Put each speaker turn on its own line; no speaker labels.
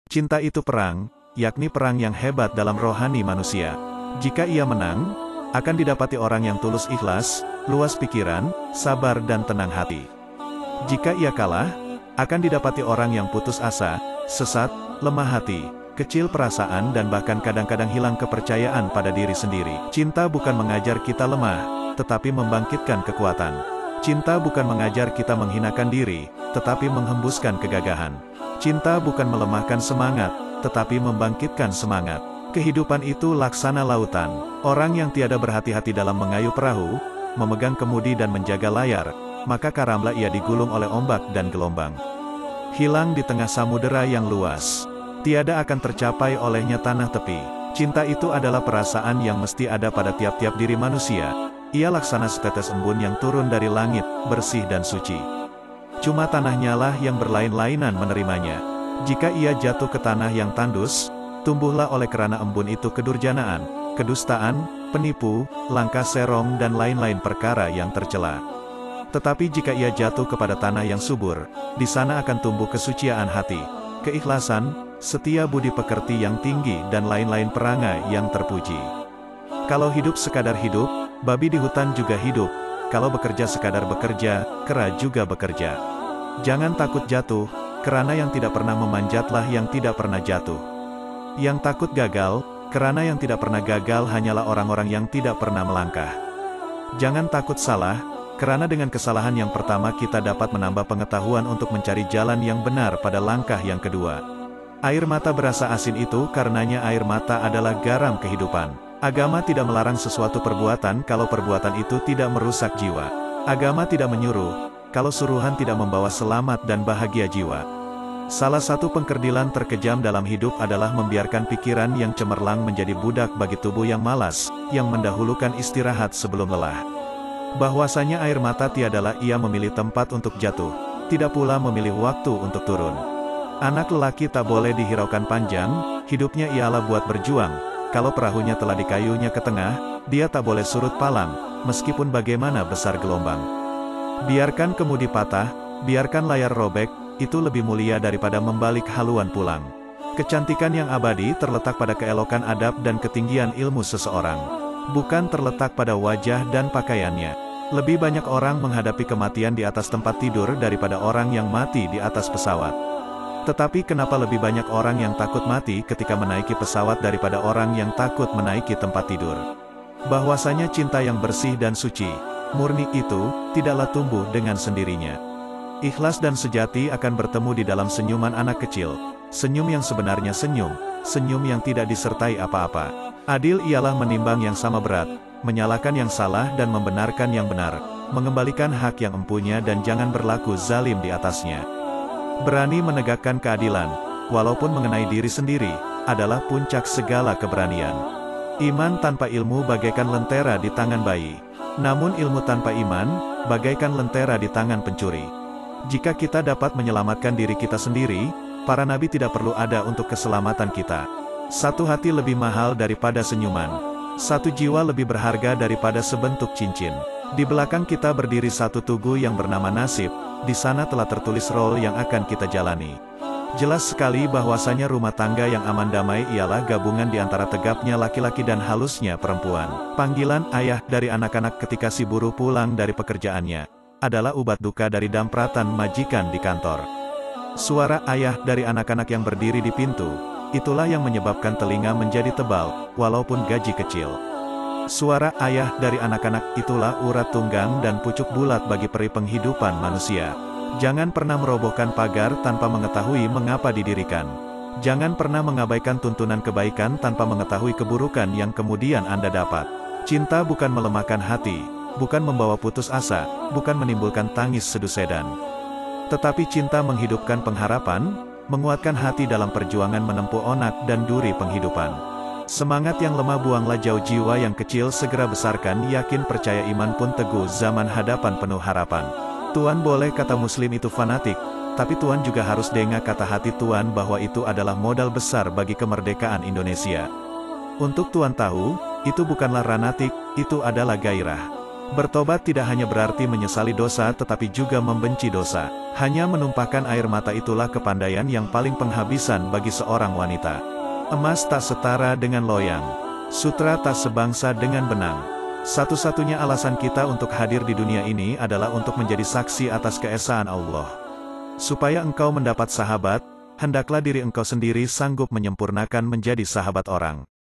Cinta itu perang, yakni perang yang hebat dalam rohani manusia. Jika ia menang, akan didapati orang yang tulus ikhlas, luas pikiran, sabar dan tenang hati. Jika ia kalah, akan didapati orang yang putus asa, sesat, lemah hati, kecil perasaan dan bahkan kadang-kadang hilang kepercayaan pada diri sendiri. Cinta bukan mengajar kita lemah, tetapi membangkitkan kekuatan. Cinta bukan mengajar kita menghinakan diri, tetapi menghembuskan kegagahan. Cinta bukan melemahkan semangat, tetapi membangkitkan semangat. Kehidupan itu laksana lautan. Orang yang tiada berhati-hati dalam mengayuh perahu, memegang kemudi dan menjaga layar, maka karamlah ia digulung oleh ombak dan gelombang. Hilang di tengah samudera yang luas. Tiada akan tercapai olehnya tanah tepi. Cinta itu adalah perasaan yang mesti ada pada tiap-tiap diri manusia. Ia laksana setetes embun yang turun dari langit, bersih dan suci. Cuma tanahnya lah yang berlain-lainan menerimanya. Jika ia jatuh ke tanah yang tandus, tumbuhlah oleh kerana embun itu kedurjanaan, kedustaan, penipu, langkah serong dan lain-lain perkara yang tercela. Tetapi jika ia jatuh kepada tanah yang subur, di sana akan tumbuh kesucian hati, keikhlasan, setia budi pekerti yang tinggi dan lain-lain perangai yang terpuji. Kalau hidup sekadar hidup, babi di hutan juga hidup. Kalau bekerja sekadar bekerja, kera juga bekerja. Jangan takut jatuh, kerana yang tidak pernah memanjatlah yang tidak pernah jatuh. Yang takut gagal, kerana yang tidak pernah gagal hanyalah orang-orang yang tidak pernah melangkah. Jangan takut salah, kerana dengan kesalahan yang pertama kita dapat menambah pengetahuan untuk mencari jalan yang benar pada langkah yang kedua. Air mata berasa asin itu karenanya air mata adalah garam kehidupan. Agama tidak melarang sesuatu perbuatan kalau perbuatan itu tidak merusak jiwa. Agama tidak menyuruh, kalau suruhan tidak membawa selamat dan bahagia jiwa. Salah satu pengkerdilan terkejam dalam hidup adalah membiarkan pikiran yang cemerlang menjadi budak bagi tubuh yang malas, yang mendahulukan istirahat sebelum lelah. Bahwasanya air mata tiadalah ia memilih tempat untuk jatuh, tidak pula memilih waktu untuk turun. Anak lelaki tak boleh dihiraukan panjang, hidupnya ialah buat berjuang. Kalau perahunya telah dikayunya ke tengah, dia tak boleh surut palang, meskipun bagaimana besar gelombang. Biarkan kemudi patah, biarkan layar robek, itu lebih mulia daripada membalik haluan pulang. Kecantikan yang abadi terletak pada keelokan adab dan ketinggian ilmu seseorang. Bukan terletak pada wajah dan pakaiannya. Lebih banyak orang menghadapi kematian di atas tempat tidur daripada orang yang mati di atas pesawat. Tetapi kenapa lebih banyak orang yang takut mati ketika menaiki pesawat daripada orang yang takut menaiki tempat tidur? Bahwasanya cinta yang bersih dan suci, murni itu, tidaklah tumbuh dengan sendirinya. Ikhlas dan sejati akan bertemu di dalam senyuman anak kecil. Senyum yang sebenarnya senyum, senyum yang tidak disertai apa-apa. Adil ialah menimbang yang sama berat, menyalahkan yang salah dan membenarkan yang benar, mengembalikan hak yang empunya dan jangan berlaku zalim di atasnya. Berani menegakkan keadilan, walaupun mengenai diri sendiri, adalah puncak segala keberanian. Iman tanpa ilmu bagaikan lentera di tangan bayi. Namun ilmu tanpa iman, bagaikan lentera di tangan pencuri. Jika kita dapat menyelamatkan diri kita sendiri, para nabi tidak perlu ada untuk keselamatan kita. Satu hati lebih mahal daripada senyuman. Satu jiwa lebih berharga daripada sebentuk cincin. Di belakang kita berdiri satu tugu yang bernama nasib. Di sana telah tertulis role yang akan kita jalani. Jelas sekali bahwasanya rumah tangga yang aman damai ialah gabungan di antara tegapnya laki-laki dan halusnya perempuan. Panggilan ayah dari anak-anak ketika si buruh pulang dari pekerjaannya adalah ubat duka dari dampratan majikan di kantor. Suara ayah dari anak-anak yang berdiri di pintu, itulah yang menyebabkan telinga menjadi tebal, walaupun gaji kecil. Suara ayah dari anak-anak itulah urat tunggang dan pucuk bulat bagi peri penghidupan manusia. Jangan pernah merobohkan pagar tanpa mengetahui mengapa didirikan. Jangan pernah mengabaikan tuntunan kebaikan tanpa mengetahui keburukan yang kemudian Anda dapat. Cinta bukan melemahkan hati, bukan membawa putus asa, bukan menimbulkan tangis sedusedan. Tetapi cinta menghidupkan pengharapan, menguatkan hati dalam perjuangan menempuh onak dan duri penghidupan. Semangat yang lemah buanglah jauh, jiwa yang kecil segera besarkan, yakin percaya iman pun teguh zaman hadapan penuh harapan. Tuan boleh kata muslim itu fanatik, tapi Tuan juga harus dengar kata hati Tuan bahwa itu adalah modal besar bagi kemerdekaan Indonesia. Untuk Tuan tahu, itu bukanlah ranatik, itu adalah gairah. Bertobat tidak hanya berarti menyesali dosa tetapi juga membenci dosa. Hanya menumpahkan air mata itulah kepandaian yang paling penghabisan bagi seorang wanita. Emas tak setara dengan loyang. Sutra tak sebangsa dengan benang. Satu-satunya alasan kita untuk hadir di dunia ini adalah untuk menjadi saksi atas keesaan Allah. Supaya engkau mendapat sahabat, hendaklah diri engkau sendiri sanggup menyempurnakan menjadi sahabat orang.